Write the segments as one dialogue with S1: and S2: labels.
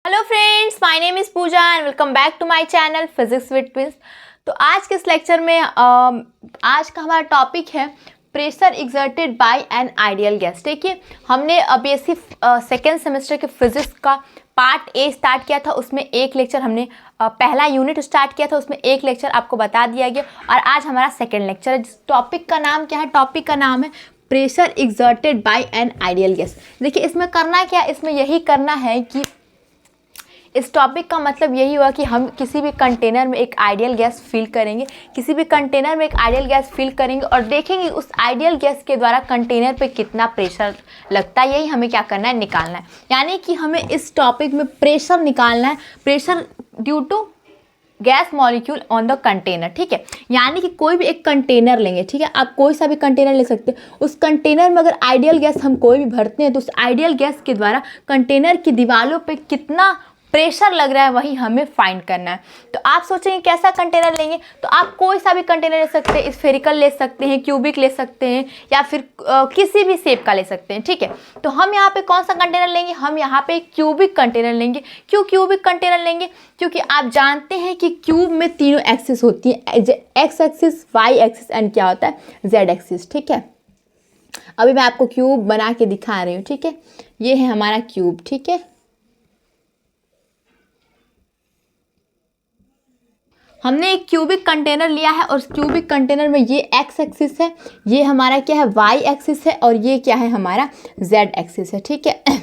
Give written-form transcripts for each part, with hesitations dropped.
S1: Hello friends, my name is Pooja and welcome back to my channel physics with twins. तो आज के इस lecture में आज का हमारा टॉपिक है pressure exerted by an ideal gas. देखिए, हमने बेसिक सेकेंड सेमेस्टर के फिजिक्स का पार्ट ए स्टार्ट किया था, उसमें एक लेक्चर हमने पहला यूनिट स्टार्ट किया था, उसमें एक लेक्चर आपको बता दिया गया और आज हमारा सेकेंड लेक्चर है। जिस टॉपिक का नाम क्या है? टॉपिक का नाम है pressure exerted by an ideal gas. देखिए, इसमें करना क्या है? इसमें यही करना है कि इस टॉपिक का मतलब यही हुआ कि हम किसी भी कंटेनर में एक आइडियल गैस फिल करेंगे, किसी भी कंटेनर में एक आइडियल गैस फिल करेंगे और देखेंगे उस आइडियल गैस के द्वारा कंटेनर पे कितना प्रेशर लगता है। यही हमें क्या करना है? निकालना है। यानी कि हमें इस टॉपिक में प्रेशर निकालना है, pressure due to gas molecule on the container. ठीक है, यानी कि कोई भी एक कंटेनर लेंगे, ठीक है, आप कोई सा भी कंटेनर ले सकते हैं। उस कंटेनर में अगर आइडियल गैस हम कोई भी भरते हैं तो उस आइडियल गैस के द्वारा कंटेनर की दीवारों पे कितना प्रेशर लग रहा है वही हमें फाइंड करना है। तो आप सोचेंगे कैसा कंटेनर लेंगे? तो आप कोई सा भी कंटेनर ले सकते हैं, स्फेरिकल ले सकते हैं, क्यूबिक ले सकते हैं या फिर किसी भी शेप का ले सकते हैं। ठीक है, तो हम यहाँ पे कौन सा कंटेनर लेंगे? हम यहाँ पे क्यूबिक कंटेनर लेंगे। क्यों क्यूबिक कंटेनर लेंगे? क्योंकि आप जानते हैं कि क्यूब में तीनों एक्सिस होती है, X axis, Y axis and क्या होता है? Z axis. ठीक है, अभी मैं आपको क्यूब बना के दिखा रही हूँ। ठीक है, ये है हमारा क्यूब। ठीक है, हमने एक क्यूबिक कंटेनर लिया है और क्यूबिक कंटेनर में ये एक्स एक्सिस है, ये हमारा क्या है? वाई एक्सिस है और ये क्या है? हमारा जेड एक्सिस है। ठीक है,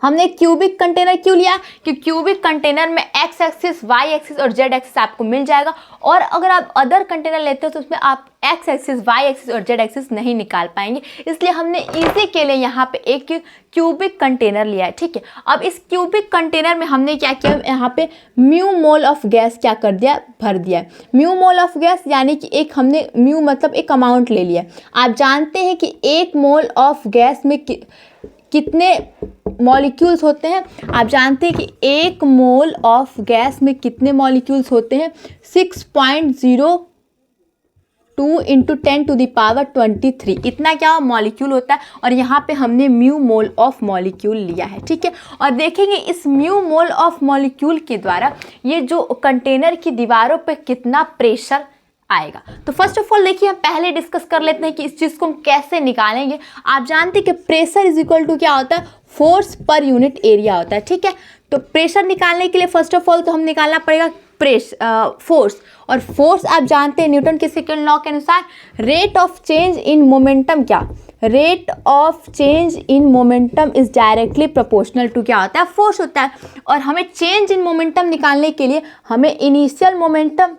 S1: हमने क्यूबिक कंटेनर क्यों लिया? कि क्यूबिक कंटेनर में एक्स एक्सिस, वाई एक्सिस और जेड एक्सिस आपको मिल जाएगा और अगर आप अदर कंटेनर लेते हो तो उसमें आप एक्स एक्सिस, वाई एक्सिस और जेड एक्सिस नहीं निकाल पाएंगे। इसलिए हमने इजी के लिए यहाँ पे एक क्यूबिक कंटेनर लिया है। ठीक है, अब इस क्यूबिक कंटेनर में हमने क्या किया? यहाँ पे म्यू मोल ऑफ गैस क्या कर दिया? भर दिया। म्यू मोल ऑफ गैस यानी कि एक हमने म्यू मतलब एक अमाउंट ले लिया। आप जानते हैं कि एक मोल ऑफ गैस में कितने मॉलिक्यूल्स होते हैं? आप जानते हैं कि एक मोल ऑफ गैस में कितने मॉलिक्यूल्स होते हैं? 6.02 इंटू 10⁻23 इतना क्या मॉलिक्यूल होता है और यहाँ पे हमने म्यू मोल ऑफ मॉलिक्यूल लिया है। ठीक है, और देखेंगे इस म्यू मोल ऑफ मॉलिक्यूल के द्वारा ये जो कंटेनर की दीवारों पे कितना प्रेशर आएगा। तो फर्स्ट ऑफ ऑल देखिए, हम पहले डिस्कस कर लेते हैं कि इस चीज़ को हम कैसे निकालेंगे। आप जानते हैं कि प्रेशर इज इक्वल टू क्या होता है? फोर्स पर यूनिट एरिया होता है। ठीक है, तो प्रेशर निकालने के लिए फर्स्ट ऑफ ऑल तो हम निकालना पड़ेगा फोर्स, और फोर्स आप जानते हैं न्यूटन के सेकंड लॉ के अनुसार rate of change in momentum, क्या rate of change in momentum is directly proportional to क्या होता है? फोर्स होता है। और हमें चेंज इन मोमेंटम निकालने के लिए हमें इनिशियल मोमेंटम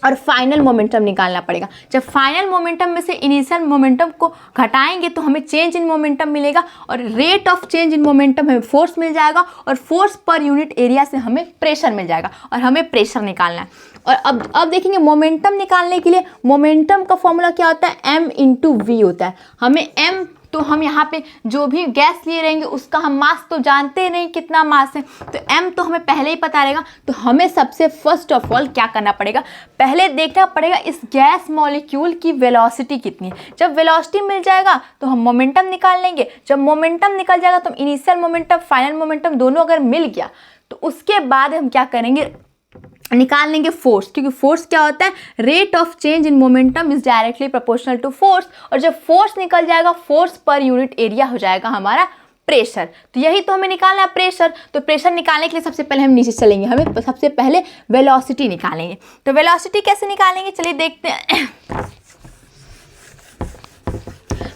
S1: और फाइनल मोमेंटम निकालना पड़ेगा। जब फाइनल मोमेंटम में से इनिशियल मोमेंटम को घटाएंगे तो हमें चेंज इन मोमेंटम मिलेगा और rate of change in momentum हमें फोर्स मिल जाएगा और फोर्स पर यूनिट एरिया से हमें प्रेशर मिल जाएगा और हमें प्रेशर निकालना है। और अब देखेंगे मोमेंटम निकालने के लिए मोमेंटम का फॉर्मूला क्या होता है? m इंटू वी होता है। हमें m, तो हम यहाँ पे जो भी गैस लिए रहेंगे उसका हम मास तो जानते ही नहीं कितना मास है, तो m तो हमें पहले ही पता रहेगा। तो हमें सबसे फर्स्ट ऑफ ऑल क्या करना पड़ेगा? पहले देखना पड़ेगा इस गैस मॉलिक्यूल की वेलोसिटी कितनी है। जब वेलोसिटी मिल जाएगा तो हम मोमेंटम निकाल लेंगे। जब मोमेंटम निकल जाएगा तो इनिशियल मोमेंटम, फाइनल मोमेंटम दोनों अगर मिल गया तो उसके बाद हम क्या करेंगे? निकाल लेंगे फोर्स, क्योंकि फोर्स क्या होता है? Rate of change in momentum is directly proportional to force. और जब फोर्स निकल जाएगा, फोर्स पर यूनिट एरिया हो जाएगा हमारा प्रेशर। तो यही तो हमें निकालना है, प्रेशर। तो प्रेशर निकालने के लिए सबसे पहले हम नीचे चलेंगे, हमें सबसे पहले वेलोसिटी निकालेंगे। तो वेलोसिटी कैसे निकालेंगे? चलिए देखते हैं।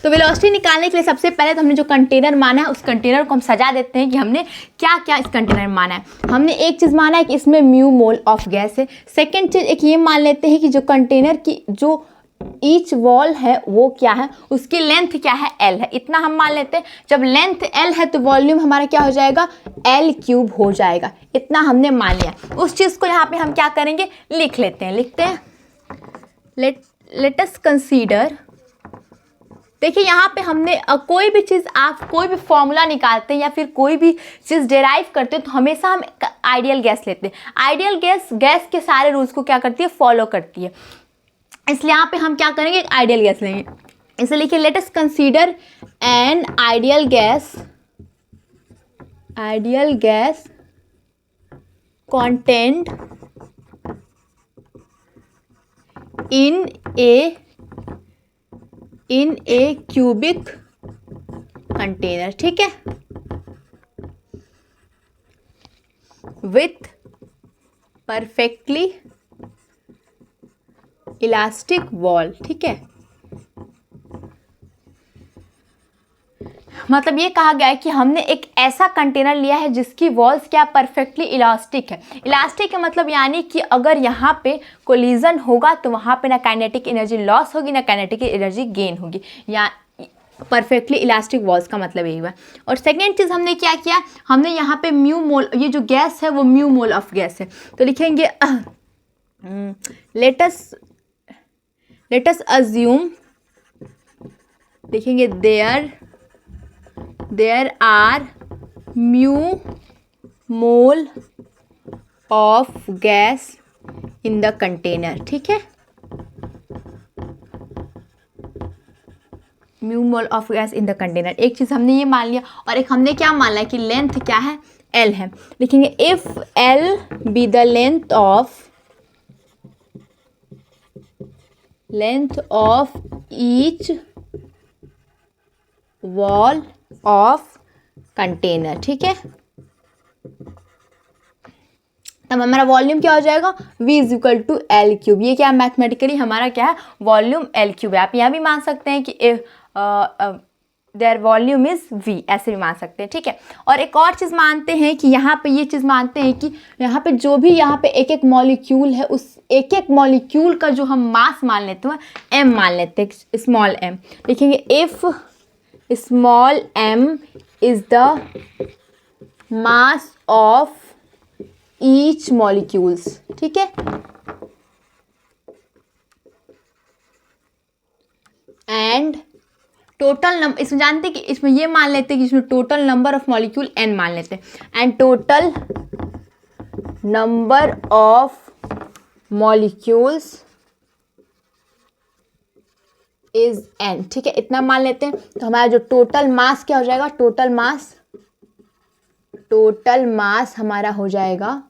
S1: तो वेलोसिटी निकालने के लिए सबसे पहले तो हमने जो कंटेनर माना है उस कंटेनर को हम सजा देते हैं कि हमने क्या क्या इस कंटेनर में माना है। हमने एक चीज़ माना है कि इसमें म्यू मोल ऑफ गैस है। सेकेंड चीज़ एक ये मान लेते हैं कि जो कंटेनर की जो ईच वॉल है वो क्या है? उसकी लेंथ क्या है? L है। इतना हम मान लेते हैं। जब लेंथ L है तो वॉल्यूम हमारा क्या हो जाएगा? L³ हो जाएगा। इतना हमने मान लिया। उस चीज़ को यहाँ पे हम क्या करेंगे? लिख लेते हैं। लिखते हैं, लेट अस कंसीडर। देखिए, यहाँ पे हमने कोई भी चीज़, आप कोई भी फॉर्मूला निकालते हैं या फिर कोई भी चीज़ डेराइव करते हैं तो हमेशा हम आइडियल गैस लेते हैं। आइडियल गैस के सारे रूल्स को क्या करती है? फॉलो करती है। इसलिए यहाँ पे हम क्या करेंगे? एक आइडियल गैस लेंगे। इसे लिखिए, let us consider an ideal gas contained in a cubic container, ठीक है, with perfectly elastic wall, ठीक है। मतलब ये कहा गया है कि हमने एक ऐसा कंटेनर लिया है जिसकी वॉल्स क्या परफेक्टली इलास्टिक है। इलास्टिक है मतलब यानी कि अगर यहाँ पे कोलिजन होगा तो वहाँ पे ना काइनेटिक एनर्जी लॉस होगी ना काइनेटिक एनर्जी गेन होगी, या परफेक्टली इलास्टिक वॉल्स का मतलब यही हुआ। और सेकेंड चीज़ हमने क्या किया, हमने यहाँ पे म्यू मोल, ये जो गैस है वो म्यू मोल ऑफ गैस है, तो लिखेंगे लेटस अज्यूम, लिखेंगे there are mu mole of gas in the container, ठीक है, mu mole of gas in the container. एक चीज़ हमने ये मान लिया, और एक हमने क्या मान लिया कि लेंथ क्या है, L है, लिखेंगे if L be the length of each wall of container, ठीक है, तब हमारा वॉल्यूम क्या हो जाएगा, V is equal to L cube. ये क्या मैथमेटिकली हमारा क्या है, वॉल्यूम L क्यूब है। आप यहाँ भी मान सकते हैं कि देयर वॉल्यूम इज V, ऐसे भी मान सकते हैं, ठीक है। और एक और चीज़ मानते हैं कि यहाँ पे ये चीज़ मानते हैं कि यहाँ पे जो भी यहाँ पे एक एक मॉलिक्यूल है, उस एक एक मॉलिक्यूल का जो हम मास मान लेते हैं M मान लेते हैं, स्मॉल m, लिखेंगे if small m is the mass of each molecules, ठीक है, एंड टोटल नंबर, इसमें जानते हैं कि इसमें ये मान लेते हैं कि इसमें total number of molecule n मान लेते हैं, and total number of molecules is n, ठीक है, इतना मान लेते हैं। तो हमारा जो टोटल मास क्या हो जाएगा, टोटल मास हमारा हो जाएगा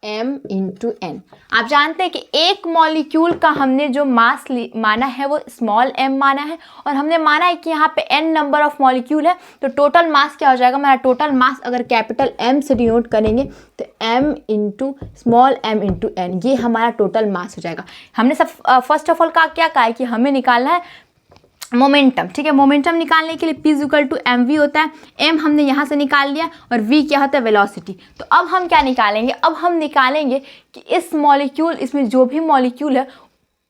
S1: m इंटू n। आप जानते हैं कि एक मॉलिक्यूल का हमने जो मास माना है वो स्मॉल m माना है, और हमने माना है कि यहाँ पे n नंबर ऑफ मॉलिक्यूल है, तो टोटल मास क्या हो जाएगा, हमारा टोटल मास अगर कैपिटल M से डिनोट करेंगे तो m into small m into n, ये हमारा टोटल मास हो जाएगा। हमने सब फर्स्ट ऑफ ऑल क्या कहा है कि हमें निकालना है मोमेंटम, ठीक है, मोमेंटम निकालने के लिए P इक्वल टू mv होता है, m हमने यहाँ से निकाल लिया, और v क्या होता है, वेलोसिटी। तो अब हम क्या निकालेंगे, अब हम निकालेंगे कि इस मॉलिक्यूल, इसमें जो भी मॉलिक्यूल है,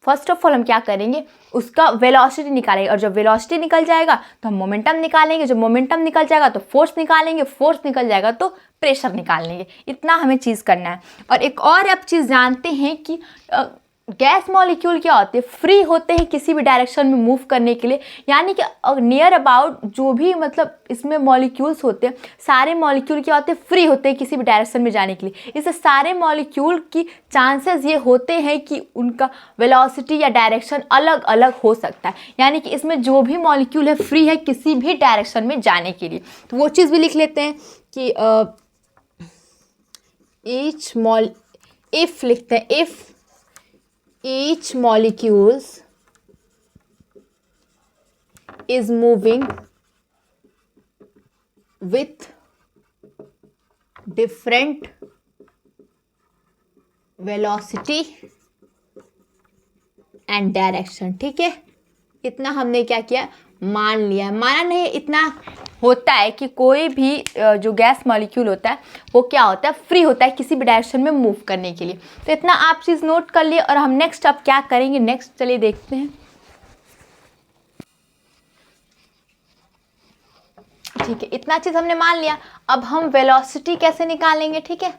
S1: फर्स्ट ऑफ ऑल हम क्या करेंगे, उसका वेलोसिटी निकालेंगे, और जब वेलोसिटी निकल जाएगा तो हम मोमेंटम निकालेंगे, जब मोमेंटम निकल जाएगा तो फोर्स निकालेंगे, फोर्स निकल जाएगा तो प्रेशर निकाल लेंगे। इतना हमें चीज़ करना है। और एक और आप चीज़ जानते हैं कि गैस मॉलिक्यूल क्या होते हैं, फ्री होते हैं किसी भी डायरेक्शन में मूव करने के लिए, यानी कि नियर अबाउट जो भी मतलब इसमें मॉलिक्यूल्स होते हैं, सारे मॉलिक्यूल क्या होते हैं, फ्री होते हैं किसी भी डायरेक्शन में जाने के लिए। इससे सारे मॉलिक्यूल की चांसेस ये होते हैं कि उनका वेलोसिटी या डायरेक्शन अलग अलग हो सकता है, यानी कि इसमें जो भी मॉलिक्यूल है फ्री है किसी भी डायरेक्शन में जाने के लिए। तो वो चीज़ भी लिख लेते हैं कि इफ लिखते हैं, if each molecules is moving with different velocity and direction, ठीक है, इतना हमने क्या किया, मान लिया। माना नहीं, इतना होता है कि कोई भी जो गैस मॉलिक्यूल होता है वो क्या होता है, फ्री होता है किसी भी डायरेक्शन में मूव करने के लिए। तो इतना आप चीज़ नोट कर लिए, और हम नेक्स्ट अब क्या करेंगे, नेक्स्ट चलिए देखते हैं। ठीक है, इतना चीज़ हमने मान लिया। अब हम वेलोसिटी कैसे निकालेंगे, ठीक है।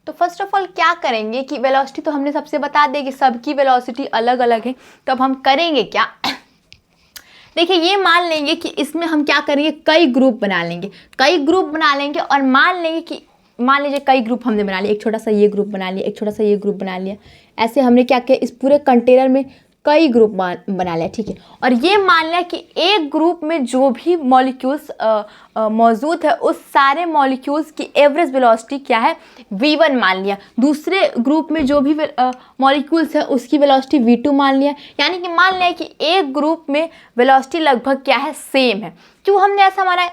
S1: तो फर्स्ट ऑफ ऑल क्या करेंगे कि वेलोसिटी तो हमने सबसे बता दें कि सबकी वेलोसिटी अलग अलग है। तो अब हम करेंगे क्या, देखिए ये मान लेंगे कि इसमें हम क्या करेंगे, कई ग्रुप बना लेंगे, और मान लेंगे कि मान लीजिए कई ग्रुप हमने बना लिया, एक छोटा सा ये ग्रुप बना लिया, एक छोटा सा ये ग्रुप बना लिया। ऐसे हमने क्या किया, इस पूरे कंटेनर में कई ग्रुप बना लिया, ठीक है। और ये मान लिया कि एक ग्रुप में जो भी मॉलिक्यूल्स मौजूद है उस सारे मॉलिक्यूल्स की एवरेज वेलोसिटी क्या है, v1 मान लिया। दूसरे ग्रुप में जो भी मॉलिक्यूल्स है उसकी वेलोसिटी v2 मान लिया। यानी कि मान लिया कि एक ग्रुप में वेलोसिटी लगभग क्या है, सेम है। क्यों हमने ऐसा माना है,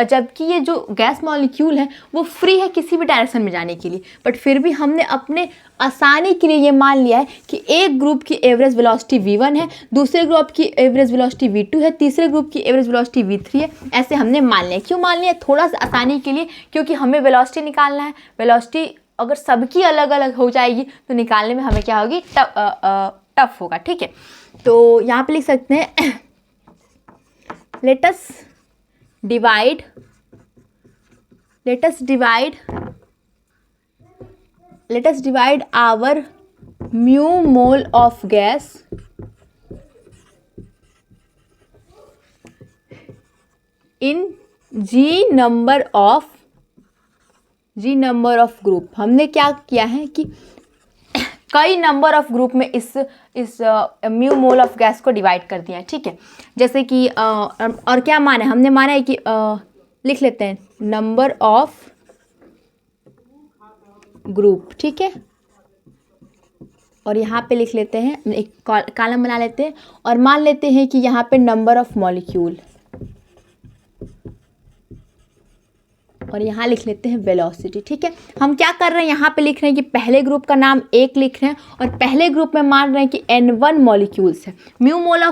S1: जबकि ये जो गैस मॉलिक्यूल है वो फ्री है किसी भी डायरेक्शन में जाने के लिए, बट फिर भी हमने अपने आसानी के लिए ये मान लिया है कि एक ग्रुप की एवरेज वेलोसिटी v1 है, दूसरे ग्रुप की एवरेज वेलोसिटी v2 है, तीसरे ग्रुप की एवरेज वेलोसिटी v3 है। ऐसे हमने मान लिया। क्यों मान लिया, थोड़ा सा आसानी के लिए, क्योंकि हमें वेलोसिटी निकालना है। वेलोसिटी अगर सबकी अलग अलग हो जाएगी तो निकालने में हमें क्या होगी, टफ होगा, ठीक है। तो यहाँ पे लिख सकते हैं let us divide our mu mole of gas in g number of group। हमने क्या किया है कि कई नंबर ऑफ ग्रुप में इस म्यू मोल ऑफ गैस को डिवाइड कर दिया है, ठीक है। जैसे कि और क्या माना है, हमने माना है कि लिख लेते हैं नंबर ऑफ ग्रुप, ठीक है। और यहाँ पे लिख लेते हैं, एक कॉलम बना लेते हैं और मान लेते हैं कि यहाँ पे नंबर ऑफ मॉलिक्यूल, और यहाँ लिख लेते हैं वेलोसिटी, ठीक है। हम क्या कर रहे हैं, यहाँ पे लिख रहे हैं कि पहले ग्रुप का नाम 1 लिख रहे हैं और पहले ग्रुप में मान रहे हैं कि N1 मॉलिक्यूल्स है, म्यू मोल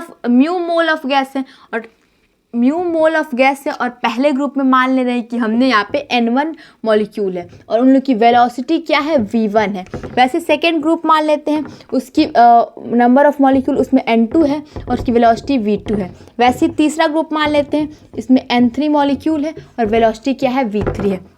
S1: ऑफ गैस है और पहले ग्रुप में मान ले रहे हैं कि हमने यहाँ पे N1 मॉलिक्यूल है और उन लोग की वेलोसिटी क्या है, v1 है। वैसे सेकेंड ग्रुप मान लेते हैं, उसकी नंबर ऑफ मॉलिक्यूल उसमें N2 है और उसकी वेलोसिटी v2 है। वैसे तीसरा ग्रुप मान लेते हैं, इसमें N3 मॉलिक्यूल है और वेलोसिटी क्या है, v3 है।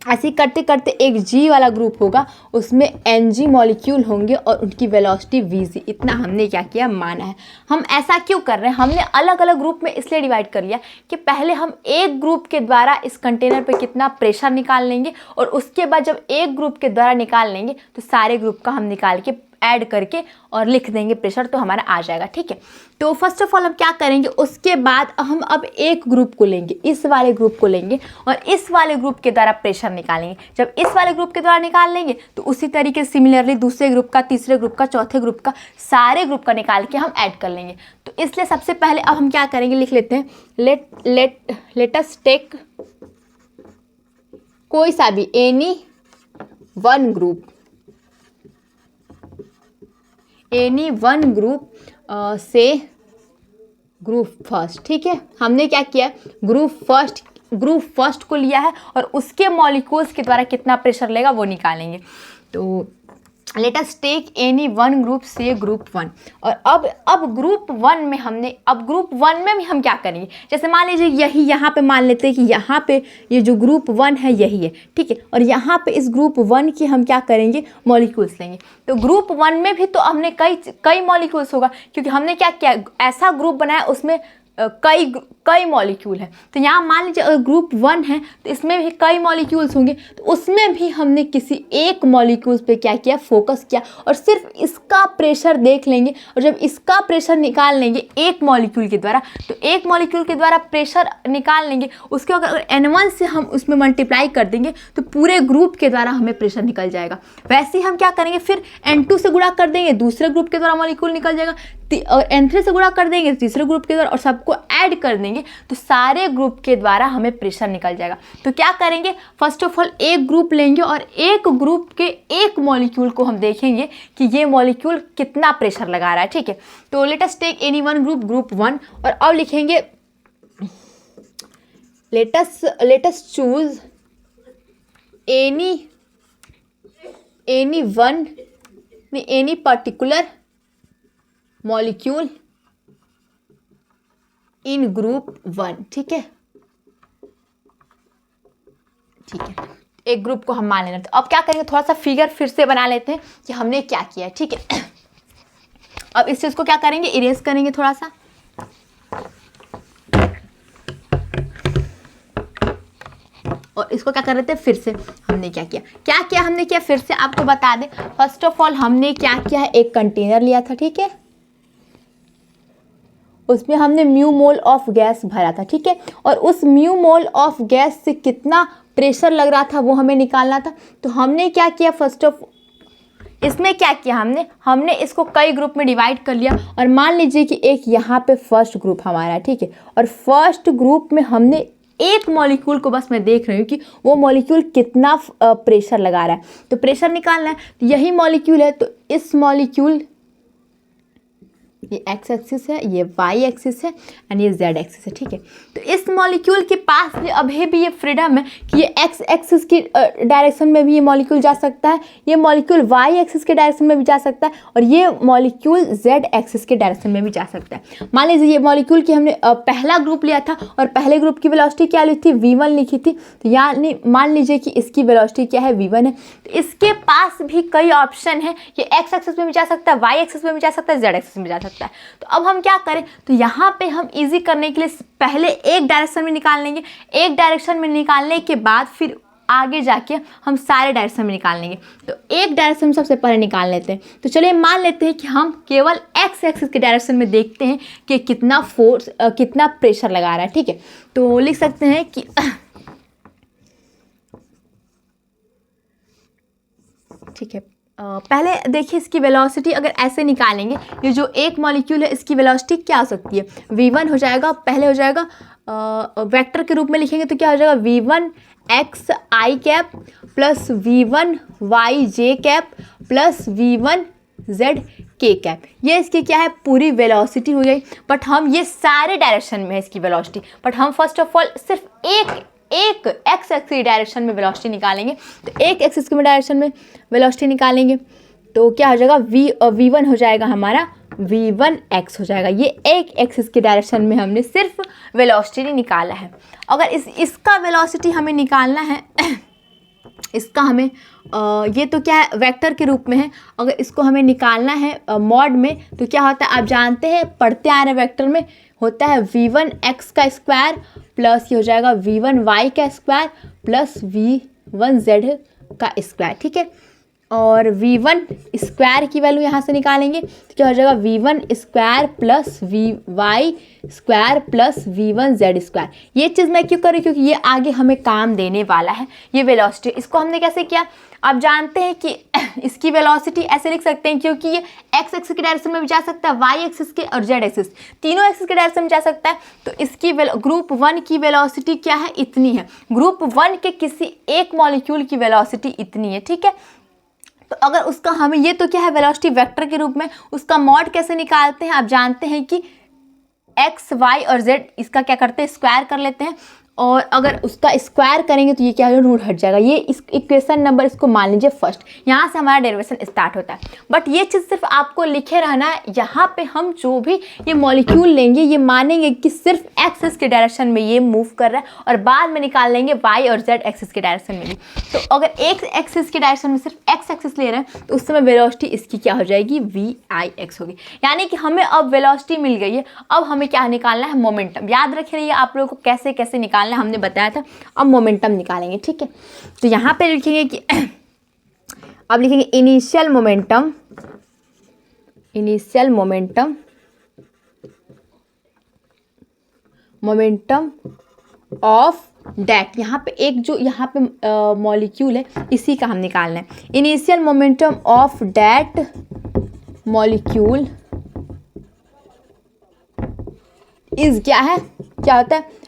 S1: ऐसे करते करते एक G वाला ग्रुप होगा, उसमें Ng मॉलिक्यूल होंगे और उनकी वेलोसिटी Vg। इतना हमने क्या किया, माना है। हम ऐसा क्यों कर रहे हैं, हमने अलग अलग ग्रुप में इसलिए डिवाइड कर लिया कि पहले हम एक ग्रुप के द्वारा इस कंटेनर पे कितना प्रेशर निकाल लेंगे और उसके बाद जब एक ग्रुप के द्वारा निकाल लेंगे तो सारे ग्रुप का हम निकाल के ऐड करके और लिख देंगे प्रेशर, तो हमारा आ जाएगा, ठीक है। तो फर्स्ट ऑफ ऑल हम क्या करेंगे, उसके बाद हम अब एक ग्रुप को लेंगे, इस वाले ग्रुप को लेंगे और इस वाले ग्रुप के द्वारा प्रेशर निकालेंगे। जब इस वाले ग्रुप के द्वारा निकाल लेंगे तो उसी तरीके से सिमिलरली दूसरे ग्रुप का, तीसरे ग्रुप का, चौथे ग्रुप का, सारे ग्रुप का निकाल के हम ऐड कर लेंगे। तो इसलिए सबसे पहले अब हम क्या करेंगे, लिख लेते हैं लेट अस टेक कोई सा भी एनी वन ग्रुप से ग्रुप फर्स्ट, ठीक है। हमने क्या किया, ग्रुप फर्स्ट को लिया है और उसके मॉलिक्यूल्स के द्वारा कितना प्रेशर लेगा वो निकालेंगे। तो let us take any one group से ग्रुप 1। और अब ग्रुप 1 में भी हम क्या करेंगे, जैसे मान लीजिए यही यहाँ पे मान लेते हैं कि यहाँ पे ये जो ग्रुप 1 है यही है, ठीक है। और यहाँ पे इस ग्रुप 1 की हम क्या करेंगे, मॉलिक्यूल्स लेंगे। तो ग्रुप 1 में भी तो हमने कई मॉलिक्यूल्स होगा, क्योंकि हमने क्या किया, ऐसा ग्रुप बनाया उसमें कई मॉलिक्यूल है। तो यहाँ मान लीजिए अगर ग्रुप 1 है तो इसमें भी कई मॉलिक्यूल्स होंगे, तो उसमें भी हमने किसी एक मॉलिक्यूल्स पे क्या किया, फोकस किया और सिर्फ इसका प्रेशर देख लेंगे। और जब इसका प्रेशर निकाल लेंगे एक मॉलिक्यूल के द्वारा, तो एक मॉलिक्यूल के द्वारा प्रेशर निकाल लेंगे, उसके अगर N1 से हम उसमें मल्टीप्लाई कर देंगे तो पूरे ग्रुप के द्वारा हमें प्रेशर निकल जाएगा। वैसे ही हम क्या करेंगे, फिर N2 से गुणा कर देंगे, दूसरे ग्रुप के द्वारा मॉलिक्यूल निकल जाएगा, और N3 से गुणा कर देंगे तीसरे ग्रुप के द्वारा और सबको ऐड कर देंगे तो सारे ग्रुप के द्वारा हमें प्रेशर निकल जाएगा। तो क्या करेंगे, फर्स्ट ऑफ ऑल एक ग्रुप लेंगे और एक ग्रुप के एक मॉलिक्यूल को हम देखेंगे कि ये मॉलिक्यूल कितना प्रेशर लगा रहा है, ठीक है। तो let us take any one group 1 और अब लिखेंगे let us choose any particular molecule in group 1, ठीक है। एक ग्रुप को हम मान लेना। तो अब क्या करेंगे, थोड़ा सा फिगर फिर से बना लेते हैं कि हमने क्या किया है, ठीक है। अब इस चीज को क्या करेंगे, इरेज करेंगे थोड़ा सा। और इसको क्या कर रहे थे, फिर से हमने क्या किया हमने फिर से आपको बता दें। फर्स्ट ऑफ ऑल हमने क्या किया है, एक कंटेनर लिया था, ठीक है। उसमें हमने म्यू मोल ऑफ गैस भरा था, ठीक है। और उस म्यू मोल ऑफ गैस से कितना प्रेशर लग रहा था वो हमें निकालना था। तो हमने क्या किया, फर्स्ट ऑफ इसमें क्या किया, हमने इसको कई ग्रुप में डिवाइड कर लिया। और मान लीजिए कि एक यहाँ पे फर्स्ट ग्रुप हमारा है, ठीक है। और फर्स्ट ग्रुप में हमने एक मॉलिक्यूल को, बस मैं देख रही हूँ कि वो मॉलिक्यूल कितना प्रेशर लगा रहा है, तो प्रेशर निकालना है। तो यही मॉलिक्यूल है, तो इस मॉलिक्यूल, ये एक्स एक्सिस है, ये वाई एक्सिस है एंड ये जेड एक्सिस है, ठीक है। तो इस मॉलिक्यूल के पास भी अभी भी ये फ्रीडम है कि ये एक्स एक्सिस की डायरेक्शन में भी ये मॉलिक्यूल जा सकता है, ये मॉलिक्यूल वाई एक्सिस के डायरेक्शन में भी जा सकता है, और ये मॉलिक्यूल जेड एक्सिस के डायरेक्शन में भी जा सकता है। मान लीजिए ये मॉलिक्यूल की हमने पहला ग्रुप लिया था और पहले ग्रुप की वेलोसिटी क्या ली थी, v1 लिखी थी। तो यानी मान लीजिए कि इसकी वेलोसिटी क्या है, v1 है। तो इसके पास भी कई ऑप्शन है, ये एक्स एक्सिस में भी जा सकता है, वाई एक्सिस में भी जा सकता है, जेड एक्सिस में भी जा सकता है। तो अब हम क्या करें, तो यहाँ पे हम इजी करने के लिए पहले एक डायरेक्शन में निकाल लेंगे, एक डायरेक्शन में निकालने के बाद फिर आगे जाके हम सारे डायरेक्शन में निकाल लेंगे। तो एक डायरेक्शन में सबसे पहले निकाल लेते हैं। तो चलिए मान लेते हैं कि हम केवल एक्स एक्सिस के डायरेक्शन में देखते हैं कि कितना फोर्स, कितना प्रेशर लगा रहा है, ठीक है। तो लिख सकते हैं कि ठीक है, पहले देखिए इसकी वेलोसिटी अगर ऐसे निकालेंगे, ये जो एक मॉलिक्यूल है इसकी वेलोसिटी क्या हो सकती है, v1 हो जाएगा, पहले हो जाएगा वेक्टर के रूप में लिखेंगे तो क्या हो जाएगा, v1 x i cap plus v1 y j cap plus v1 z k cap. ये इसकी क्या है, पूरी वेलोसिटी हो गई। बट हम ये सारे डायरेक्शन में है इसकी वेलोसिटी, बट हम फर्स्ट ऑफ ऑल सिर्फ एक एक्स एक्सिस डायरेक्शन में वेलोसिटी निकालेंगे। तो एक एक्सिस के डायरेक्शन में वेलोसिटी निकालेंगे तो क्या हो जाएगा, v1 हो जाएगा हमारा v1x हो जाएगा। ये एक एक्सिस के डायरेक्शन में हमने सिर्फ वेलोसिटी निकाला है। अगर इसका वेलोसिटी हमें निकालना है इसका हमें ये तो क्या है, वेक्टर के रूप में है। अगर इसको हमें निकालना है मॉड में तो क्या होता है, आप जानते हैं, पढ़ते आ रहे वेक्टर में होता है v1x का स्क्वायर प्लस ये हो जाएगा v1y का स्क्वायर प्लस v1z का स्क्वायर, ठीक है। और v1 स्क्वायर की वैल्यू यहाँ से निकालेंगे तो क्या हो जाएगा, v1 square plus vy square plus v1z square. ये चीज़ मैं क्यों कर रही हूँ, क्योंकि ये आगे हमें काम देने वाला है। ये वेलोसिटी, इसको हमने कैसे किया, आप जानते हैं कि इसकी वेलोसिटी ऐसे लिख सकते हैं, क्योंकि ये एक्स एक्सिस के डायरेक्शन में भी जा सकता है, वाई एक्सिस के और जेड एक्सिस, तीनों एक्सिस के डायरेक्शन में जा सकता है। तो इसकी ग्रुप 1 की वेलोसिटी क्या है, इतनी है। ग्रुप 1 के किसी एक मॉलिक्यूल की वेलोसिटी इतनी है, ठीक है। तो अगर उसका हमें, ये तो क्या है वेलोसिटी वेक्टर के रूप में, उसका मॉड कैसे निकालते हैं, आप जानते हैं कि एक्स वाई और जेड इसका क्या करते हैं, स्क्वायर कर लेते हैं। और अगर उसका स्क्वायर करेंगे तो ये क्या है, रूट हट जाएगा। ये इस इक्वेशन नंबर इसको मान लीजिए फर्स्ट, यहाँ से हमारा डेरिवेशन स्टार्ट होता है। बट ये चीज़ सिर्फ आपको लिखे रहना है। यहाँ पे हम जो भी ये मॉलिक्यूल लेंगे ये मानेंगे कि सिर्फ एक्सिस के डायरेक्शन में ये मूव कर रहा है, और बाद में निकाल लेंगे वाई और जेड एक्सिस के डायरेक्शन में भी। तो अगर एक एक्सिस के डायरेक्शन में सिर्फ एक्स एक्सिस ले रहे हैं तो उस समय वेलोसिटी इसकी क्या हो जाएगी, vix होगी। यानी कि हमें अब वेलोसिटी मिल गई है। अब हमें क्या निकालना है, मोमेंटम। याद रख रही है आप लोगों को कैसे कैसे निकालना हमने बताया था। अब मोमेंटम निकालेंगे, ठीक है। तो यहां पे लिखेंगे कि अब लिखेंगे इनिशियल मोमेंटम ऑफ डैट। यहाँ पे एक जो यहाँ पे मॉलिक्यूल है इसी का हम निकालना है। Initial momentum of that molecule is क्या है, क्या होता है,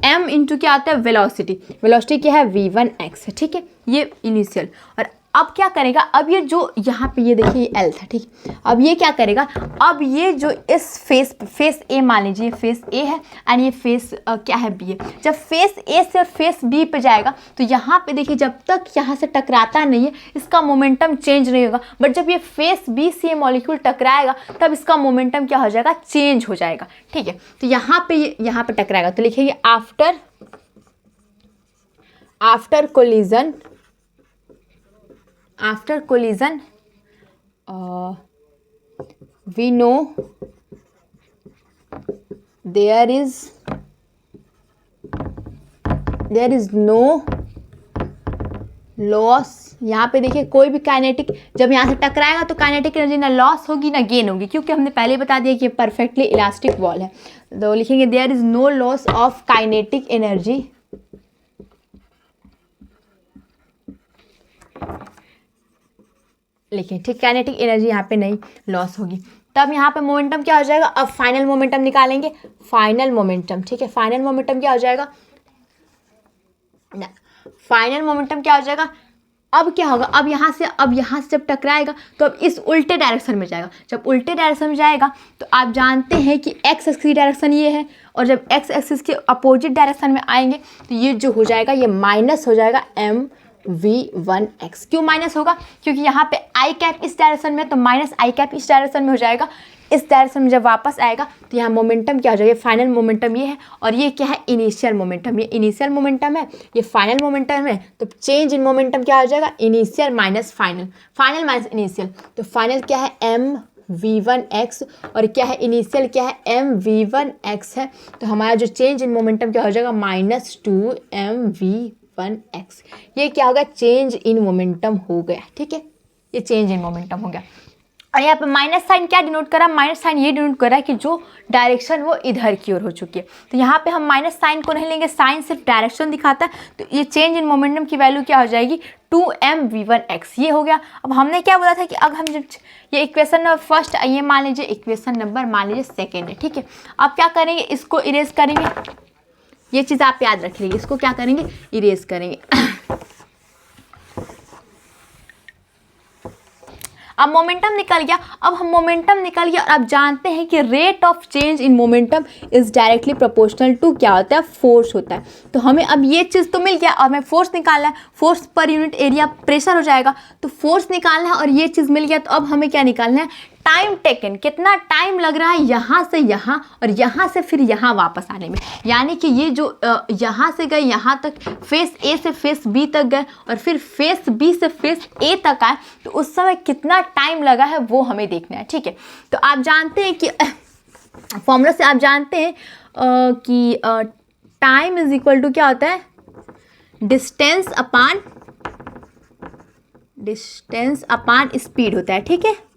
S1: m इंटू क्या आता है, वेलोसिटी। वेलोसिटी क्या है, v1x है, ठीक है। ये इनिशियल। और अब क्या करेगा, अब ये जो यहाँ पे ये देखिए ये L था, ठीक। अब ये क्या करेगा, अब ये जो इस फेस A मान लीजिए, फेस A है एंड ये फेस क्या है, B है। जब फेस A से फेस B पे जाएगा तो यहाँ पे देखिए जब तक यहाँ से टकराता नहीं है इसका मोमेंटम चेंज नहीं होगा। बट जब ये फेस B से ये मॉलिक्यूल टकराएगा तब इसका मोमेंटम क्या हो जाएगा, चेंज हो जाएगा, ठीक है। तो यहाँ पे टकराएगा तो लिखेंगे after collision we know there is no loss, यहाँ पे देखिए कोई भी काइनेटिक जब यहाँ से टकराएगा तो काइनेटिक एनर्जी ना लॉस होगी ना गेन होगी, क्योंकि हमने पहले बता दिया कि ये परफेक्टली इलास्टिक बॉल है। तो लिखेंगे there is no loss of kinetic energy, लिखें ठीक, काइनेटिक एनर्जी यहाँ पे नहीं लॉस होगी। तब यहाँ पे मोमेंटम क्या हो जाएगा, अब फाइनल मोमेंटम निकालेंगे, फाइनल मोमेंटम, ठीक है। फाइनल मोमेंटम क्या हो जाएगा, फाइनल मोमेंटम क्या हो जाएगा, अब क्या होगा, अब यहाँ से जब टकराएगा तो अब इस उल्टे डायरेक्शन में जाएगा। जब उल्टे डायरेक्शन में जाएगा तो आप जानते हैं कि एक्स एक्सिस की डायरेक्शन ये है, और जब एक्स एक्सिस के अपोजिट डायरेक्शन में आएंगे तो ये जो हो जाएगा ये माइनस हो जाएगा mv1x। क्यों माइनस होगा, क्योंकि यहाँ पे आई कैप इस डायरेक्शन में, तो माइनस आई कैप इस डायरेक्शन में हो जाएगा। इस डायरेक्शन में जब वापस आएगा तो यहाँ मोमेंटम क्या हो जाएगा, फाइनल मोमेंटम ये है, और ये क्या है, इनिशियल मोमेंटम। ये इनिशियल मोमेंटम है, ये फाइनल मोमेंटम है, तो चेंज इन मोमेंटम क्या हो जाएगा, initial minus final, final minus initial. तो फाइनल क्या है mv1x, और क्या है इनिशियल क्या है mv1x है। तो हमारा जो चेंज इन मोमेंटम क्या हो जाएगा, -2 mv1x। ये क्या होगा, चेंज इन मोमेंटम हो गया, ठीक है, ये चेंज इन मोमेंटम हो गया। और यहाँ पे माइनस साइन क्या डिनोट करा, माइनस साइन ये डिनोट करा है कि जो डायरेक्शन वो इधर की ओर हो चुकी है। तो यहाँ पे हम माइनस साइन को नहीं लेंगे, साइन सिर्फ डायरेक्शन दिखाता है। तो ये चेंज इन मोमेंटम की वैल्यू क्या हो जाएगी, 2mv1x। ये हो गया। अब हमने क्या बोला था कि अगर हम जब ये इक्वेशन नंबर फर्स्ट, ये मान लीजिए इक्वेशन नंबर मान लीजिए सेकेंड है, ठीक है। अब क्या करेंगे, इसको इरेज करेंगे, ये चीज़ आप याद रख लीजिए, इसको क्या करेंगे, इरेज करेंगे। अब मोमेंटम निकल गया, अब हम मोमेंटम निकल गया और अब जानते हैं कि rate of change in momentum is directly proportional to क्या होता है, फोर्स होता है। तो हमें अब ये चीज़ तो मिल गया और हमें फोर्स निकालना है, force per unit area pressure हो जाएगा, तो फोर्स निकालना है और ये चीज़ मिल गया। तो अब हमें क्या निकालना है, टाइम टेकन, कितना टाइम लग रहा है यहाँ से यहाँ और यहाँ से फिर यहाँ वापस आने में। यानी कि ये जो यहाँ से गए यहाँ तक, फेस ए से फेस बी तक गए और फिर फेस बी से फेस ए तक आए, तो उस समय कितना टाइम लगा है वो हमें देखना है, ठीक है। तो आप जानते हैं कि फॉर्मूला से आप जानते हैं कि टाइम इज इक्वल टू क्या होता है, डिस्टेंस अपान स्पीड होता है, ठीक है।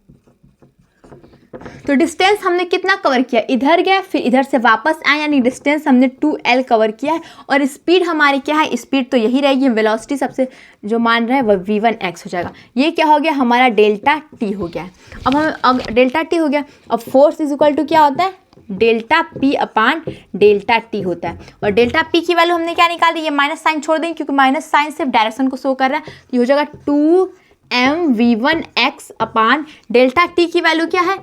S1: तो डिस्टेंस हमने कितना कवर किया, इधर गया फिर इधर से वापस आए, यानी डिस्टेंस हमने 2l कवर किया है। और स्पीड हमारी क्या है, स्पीड तो यही रहेगी, वेलोसिटी सबसे जो मान रहे हैं वह v1x हो जाएगा। ये क्या हो गया, हमारा डेल्टा t हो गया है। अब डेल्टा t हो गया, अब फोर्स इज इक्वल टू क्या होता है, डेल्टा p अपान डेल्टा t होता है। और डेल्टा p की वैल्यू हमने क्या निकाली, ये माइनस साइन छोड़ देंगे क्योंकि माइनस साइन सिर्फ डायरेक्शन को शो कर रहा है। ये हो जाएगा 2mv1x अपान डेल्टा t की वैल्यू क्या है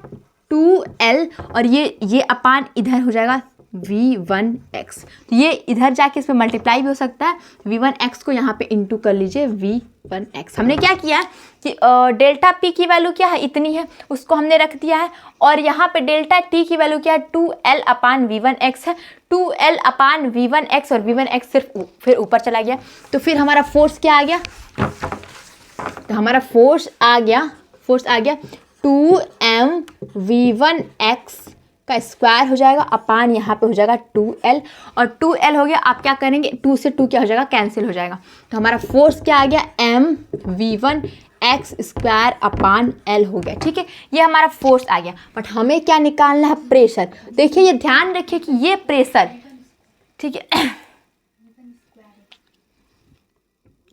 S1: 2l, और ये अपान इधर हो जाएगा v1x। तो ये इधर जाके इस पर मल्टीप्लाई भी हो सकता है, v1x को यहाँ पे इंटू कर लीजिए v1x। हमने क्या किया है कि डेल्टा p की वैल्यू क्या है, इतनी है, उसको हमने रख दिया है। और यहाँ पे डेल्टा t की वैल्यू क्या है, 2l अपान v1x है, 2l अपान v1x, और v1x सिर्फ फिर ऊपर चला गया। तो फिर हमारा फोर्स क्या आ गया, तो हमारा फोर्स आ गया 2mv1x का स्क्वायर हो जाएगा अपान यहाँ पे हो जाएगा 2l, और 2l हो गया। आप क्या करेंगे, 2 से 2 क्या हो जाएगा, कैंसिल हो जाएगा। तो हमारा फोर्स क्या आ गया, mv1x स्क्वायर अपान l हो गया, ठीक है। ये हमारा फोर्स आ गया। बट हमें क्या निकालना है, प्रेशर। देखिए ये ध्यान रखिए कि ये प्रेशर, ठीक है,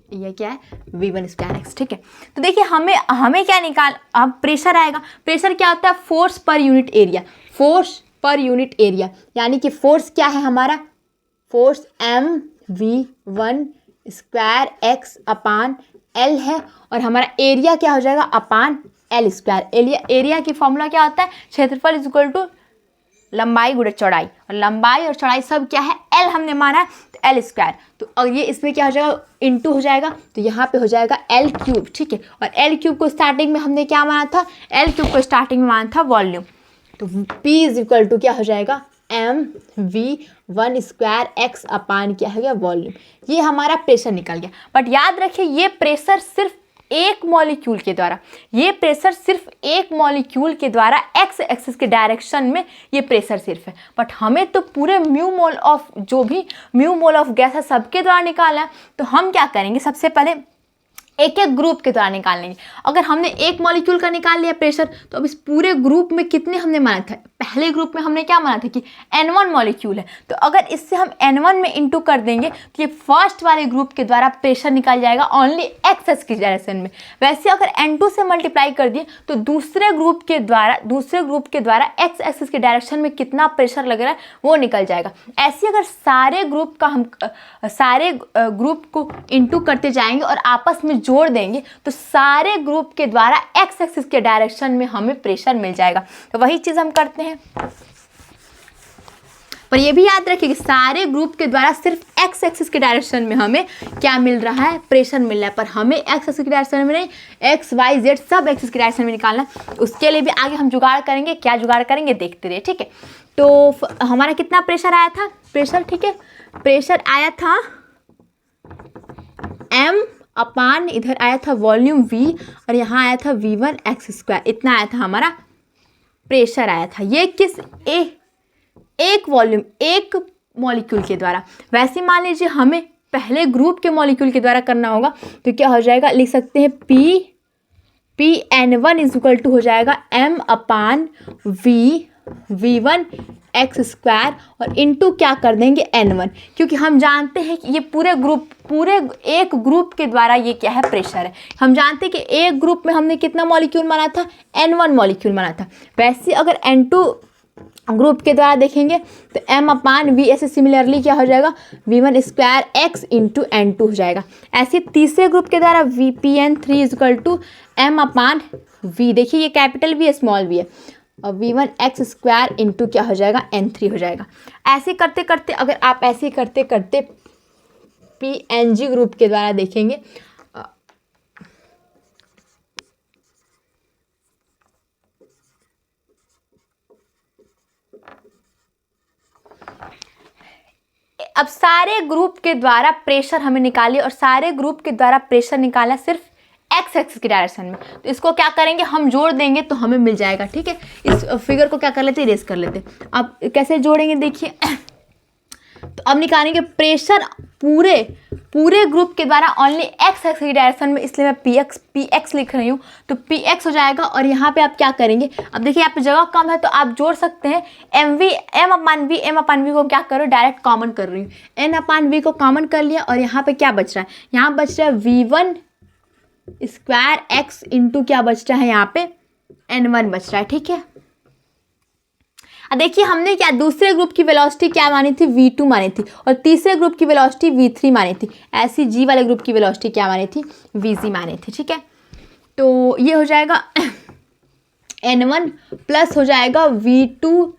S1: ये क्या है, v1 स्क्वायर x, ठीक है। तो देखिए हमें क्या निकाल, अब प्रेशर आएगा। प्रेशर क्या होता है, force per unit area, force per unit area, यानी कि फोर्स क्या है हमारा, फोर्स mv1 स्क्वायर x अपान l है, और हमारा एरिया क्या हो जाएगा, अपान l स्क्वायर। एरिया की फॉर्मूला क्या होता है, क्षेत्रफल इज इक्वल टू लंबाई गुणे चौड़ाई, और लंबाई और चौड़ाई सब क्या है, l हमने माना है, तो l स्क्वायर। तो और ये इसमें क्या हो जाएगा, इंटू हो जाएगा, तो यहाँ पे हो जाएगा l क्यूब, ठीक है। और l क्यूब को स्टार्टिंग में हमने क्या माना था, l क्यूब को स्टार्टिंग में माना था वॉल्यूम। तो p इज इक्वल टू क्या हो जाएगा, mv1 स्क्वायर x अपान क्या हो गया, वॉल्यूम। ये हमारा प्रेशर निकल गया। बट याद रखिए ये प्रेशर सिर्फ एक मॉलिक्यूल के द्वारा, ये प्रेशर सिर्फ एक मॉलिक्यूल के द्वारा एक्स एक्सिस के डायरेक्शन में ये प्रेशर सिर्फ है। बट हमें तो पूरे म्यू मोल ऑफ, जो भी म्यू मोल ऑफ गैस है सबके द्वारा निकालना है। तो हम क्या करेंगे, सबसे पहले एक एक ग्रुप के द्वारा निकालेंगे। अगर हमने एक मॉलिक्यूल का निकाल लिया प्रेशर, तो अब इस पूरे ग्रुप में कितने हमने माना था? पहले ग्रुप में हमने क्या माना था कि N1 मॉलिक्यूल है, तो अगर इससे हम N1 में इंटू कर देंगे तो ये फर्स्ट वाले ग्रुप के द्वारा प्रेशर निकल जाएगा ओनली एक्स एक्सिस की डायरेक्शन में। वैसे अगर N2 से मल्टीप्लाई कर दिए तो दूसरे ग्रुप के द्वारा एक्स एक्सिस की डायरेक्शन में कितना प्रेशर लग रहा है वो निकल जाएगा। ऐसे अगर सारे ग्रुप को इंटू करते जाएंगे और आपस में जोड़ देंगे तो सारे ग्रुप के द्वारा एक्स एक्सिस के डायरेक्शन में हमें प्रेशर मिल जाएगा। तो वही चीज़ हम करते हैं। पर ये भी याद रखिए कि सारे ग्रुप के द्वारा सिर्फ एक्स एक्सिस के डायरेक्शन में हमें क्या मिल रहा है? प्रेशर मिल रहा है। पर हमें एक्स एक्सिस के डायरेक्शन में नहीं, एक्स वाई जेड सब एक्सिस के डायरेक्शन में निकालना। उसके लिए भी आगे हम जुगाड़ करेंगे। क्या जुगाड़ करेंगे देखते रहिए, ठीक है। तो हमारा कितना प्रेशर आया था? प्रेशर, ठीक है, प्रेशर आया था m अपान, इधर आया था वॉल्यूम v और यहाँ आया था v1 एक्स स्क्वायर। इतना आया था हमारा प्रेशर आया था। ये किस एक वॉल्यूम, एक मॉलिक्यूल के द्वारा। वैसे मान लीजिए हमें पहले ग्रुप के मॉलिक्यूल के द्वारा करना होगा तो क्या हो जाएगा? लिख सकते हैं P N1 is equal to हो जाएगा m अपान v1 एक्स स्क्वायर और इनटू क्या कर देंगे? N1, क्योंकि हम जानते हैं कि ये पूरे एक ग्रुप के द्वारा ये क्या है? प्रेशर है। हम जानते हैं कि एक ग्रुप में हमने कितना मॉलिक्यूल माना था? N1 मॉलिक्यूल माना था। वैसे अगर N2 ग्रुप के द्वारा देखेंगे तो m अपान v, ऐसे सिमिलरली क्या हो जाएगा? v1 square x into N2 हो जाएगा। ऐसे तीसरे ग्रुप के द्वारा Pn3 is equal to m upon v, देखिए ये कैपिटल V है, स्मॉल v है, और v1 एक्स स्क्वायर इंटू क्या हो जाएगा? N3 हो जाएगा। ऐसे करते करते, अगर आप ऐसे करते करते PNG ग्रुप के द्वारा देखेंगे, अब सारे ग्रुप के द्वारा प्रेशर हमें निकालिए और सारे ग्रुप के द्वारा प्रेशर निकाला सिर्फ एक्स एक्सिस की डायरेक्शन में। तो इसको क्या करेंगे? हम जोड़ देंगे तो हमें मिल जाएगा, ठीक है। इस फिगर को क्या कर लेते हैं? इरेज कर लेते हैं। अब कैसे जोड़ेंगे देखिए। तो अब निकालेंगे प्रेशर पूरे ग्रुप के द्वारा ओनली एक्स एक्सिस की डायरेक्शन में, इसलिए मैं पी एक्स लिख रही हूँ। तो पी एक्स हो जाएगा और यहाँ पे आप क्या करेंगे? अब देखिए यहाँ पे जगह कम है तो आप जोड़ सकते हैं एम अपान वी को क्या करो? डायरेक्ट कॉमन कर रही हूँ। एन अपान वी को कॉमन कर लिया और यहाँ पे क्या बच रहा है? यहाँ बच रहा है v1 स्क्वायर एक्स इंटू क्या बच रहा है? यहाँ पे N1 बच रहा है, ठीक है। अब देखिए हमने क्या दूसरे ग्रुप की वेलोसिटी क्या मानी थी? v2 मानी थी और तीसरे ग्रुप की वेलोसिटी v3 मानी थी। ऐसी जी वाले ग्रुप की वेलोसिटी क्या मानी थी? vc मानी थी, ठीक है। तो ये हो जाएगा N1 प्लस हो जाएगा v2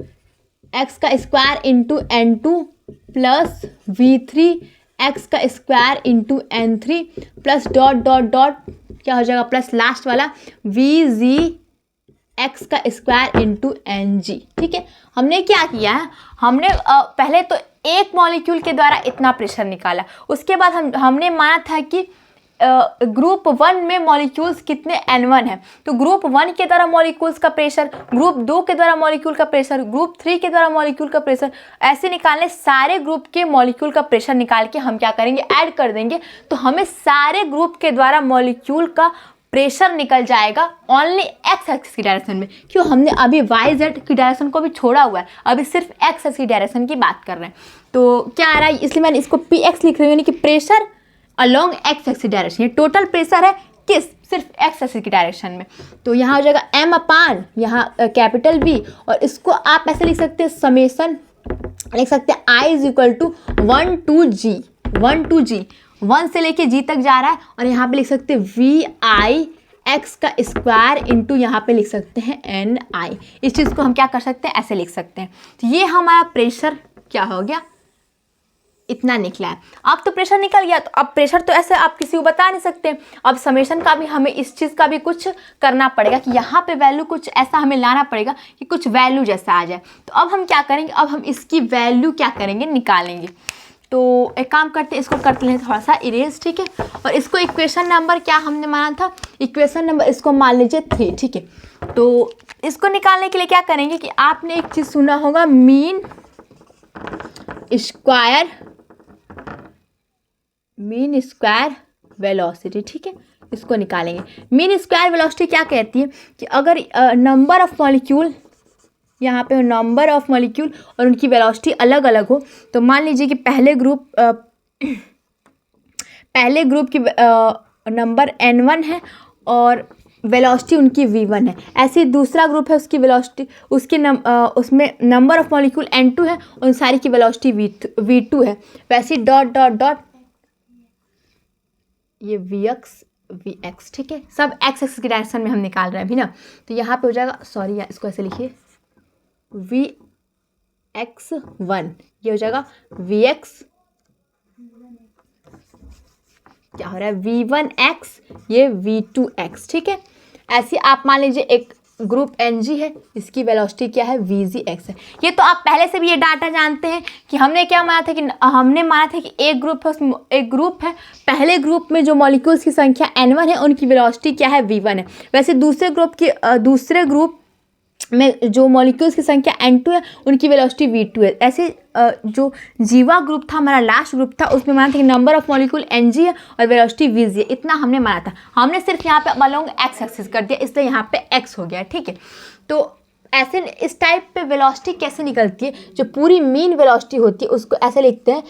S1: एक्स का square into N2 plus v3 X का square into N3 plus dot dot dot क्या हो जाएगा? प्लस लास्ट वाला vg एक्स का स्क्वायर इंटू NG, ठीक है। हमने क्या किया है? हमने पहले तो एक मॉलिक्यूल के द्वारा इतना प्रेशर निकाला। उसके बाद हमने माना था कि ग्रुप 1 में मॉलिक्यूल्स कितने? N1 है। तो ग्रुप 1 के द्वारा मॉलिक्यूल्स का प्रेशर, ग्रुप 2 के द्वारा मॉलिक्यूल का प्रेशर, ग्रुप 3 के द्वारा मॉलिक्यूल का प्रेशर, ऐसे निकालने सारे ग्रुप के मॉलिक्यूल का प्रेशर निकाल के हम क्या करेंगे? ऐड कर देंगे। तो हमें सारे ग्रुप के द्वारा मॉलिक्यूल का प्रेशर निकल जाएगा ओनली एक्स एक्सिस की डायरेक्शन में। क्यों? हमने अभी वाई जेड की डायरेक्शन को भी छोड़ा हुआ है, अभी सिर्फ एक्स एक्सिस की डायरेक्शन की बात कर रहे हैं। तो क्या आ रहा है? इसलिए मैंने इसको पी एक्स लिख रही हूँ, यानी कि pressure along x axis direction. ये टोटल प्रेशर है किस? सिर्फ एक्स एक्सिस की डायरेक्शन में। तो यहाँ हो जाएगा m अपान यहाँ कैपिटल V और इसको आप ऐसे लिख सकते हैं, समेसन लिख सकते हैं I is equal to 1 to G, 1 से लेके G तक जा रहा है। और यहाँ पे लिख सकते हैं VI एक्स का स्क्वायर इंटू यहाँ पे लिख सकते हैं NI। इस चीज़ को हम क्या कर सकते हैं? ऐसे लिख सकते हैं। तो ये हमारा प्रेशर क्या हो गया? इतना निकला है। अब तो प्रेशर निकल गया, तो अब प्रेशर तो ऐसे आप किसी को बता नहीं सकते। अब समेशन का भी हमें इस चीज़ का भी कुछ करना पड़ेगा कि यहाँ पे वैल्यू कुछ ऐसा हमें लाना पड़ेगा कि कुछ वैल्यू जैसा आ जाए। तो अब हम क्या करेंगे? अब हम इसकी वैल्यू क्या करेंगे? निकालेंगे। तो एक काम करते हैं, इसको करते हैं थोड़ा सा इरेज, ठीक है। और इसको इक्वेशन नंबर क्या हमने माना था? इक्वेशन नंबर इसको मान लीजिए 3, ठीक है। तो इसको निकालने के लिए क्या करेंगे कि आपने एक चीज़ सुना होगा, मीन स्क्वायर वेलोसिटी, ठीक है। इसको निकालेंगे। मीन स्क्वायर वेलोसिटी क्या कहती है कि अगर नंबर ऑफ मॉलिक्यूल, यहाँ पे नंबर ऑफ मॉलिक्यूल और उनकी वेलोसिटी अलग अलग हो, तो मान लीजिए कि पहले ग्रुप की नंबर n1 है और वेलोसिटी उनकी v1 है। ऐसे ही दूसरा ग्रुप है, उसकी वेलोसिटी उसमें नंबर ऑफ मॉलिक्यूल n2 है और उन सारी की वेलोसिटी v2 है। वैसे डॉट डॉट डॉट ये vx, ठीक है, सब x एक्सिस की डायरेक्शन में हम निकाल रहे हैं अभी ना। तो यहाँ पे हो जाएगा, सॉरी इसको ऐसे लिखिए, vx1, ये हो जाएगा vx, क्या हो रहा है, v1x, ये v2x, ठीक है। ऐसे आप मान लीजिए एक ग्रुप Ng है, इसकी वेलोसिटी क्या है, vgx है। ये तो आप पहले से भी ये डाटा जानते हैं कि हमने क्या माना था कि एक ग्रुप है, पहले ग्रुप में जो मॉलिक्यूल्स की संख्या n1 है उनकी वेलोसिटी क्या है, v1 है। वैसे दूसरे ग्रुप में जो मॉलिक्यूल्स की संख्या n2 है उनकी वेलोसिटी v2 है। ऐसे जो जीवा ग्रुप था, हमारा लास्ट ग्रुप था, उसमें माना था कि नंबर ऑफ मॉलिक्यूल Ng है और वेलोसिटी vg है। इतना हमने माना था, हमने सिर्फ यहाँ पे अलोंग x एक्सिस कर दिया, इसलिए यहाँ पे x हो गया, ठीक है। तो ऐसे इस टाइप पे वेलोसिटी कैसे निकलती है, जो पूरी मीन वेलोसिटी होती है उसको ऐसे लिखते हैं,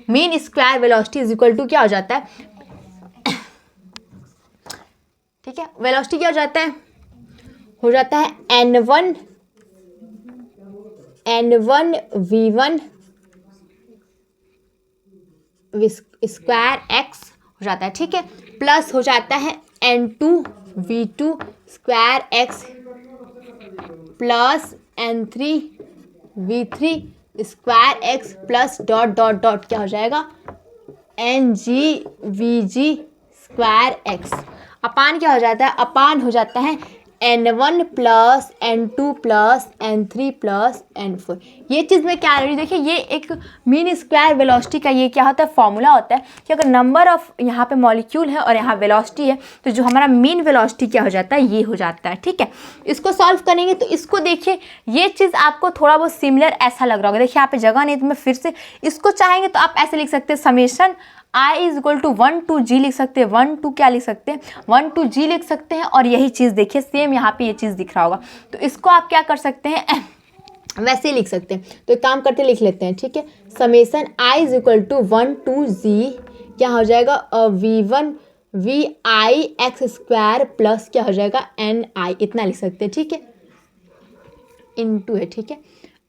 S1: mean square velocity is equal to क्या हो जाता है, ठीक है, वेलोसिटी क्या हो जाता है n1 v1 स्क्वायर x हो जाता है, ठीक है, प्लस हो जाता है n2 v2 square x plus n3 v3 square x plus dot dot dot क्या हो जाएगा, ng vg स्क्वायर x अपान क्या हो जाता है, अपान हो जाता है n1 plus n2 plus n3 plus n4। ये चीज़ में क्या है, देखिए ये एक मीन स्क्वायर वेलोसिटी का ये क्या होता है, फॉर्मूला होता है कि अगर नंबर ऑफ यहाँ पे मॉलिक्यूल है और यहाँ वेलोसिटी है तो जो हमारा मीन वेलोसिटी क्या हो जाता है, ये हो जाता है, ठीक है। इसको सॉल्व करेंगे तो इसको देखिए, ये चीज़ आपको थोड़ा बहुत सिमिलर ऐसा लग रहा होगा। देखिए यहाँ पे जगह नहीं तो मैं फिर से इसको चाहेंगे तो आप ऐसे लिख सकते हैं, summation i is equal to 1 to g लिख सकते हैं, 1 to क्या लिख सकते हैं, 1 to g लिख सकते हैं। और यही चीज़ देखिए सेम यहाँ पे ये चीज़ दिख रहा होगा, तो इसको आप क्या कर सकते हैं, वैसे ही लिख सकते हैं। तो एक काम करते लिख लेते हैं, ठीक है, summation i is equal to 1 to g क्या हो जाएगा, v1 vi x square plus क्या हो जाएगा ni, इतना लिख सकते हैं, ठीक है, इनटू है, ठीक है।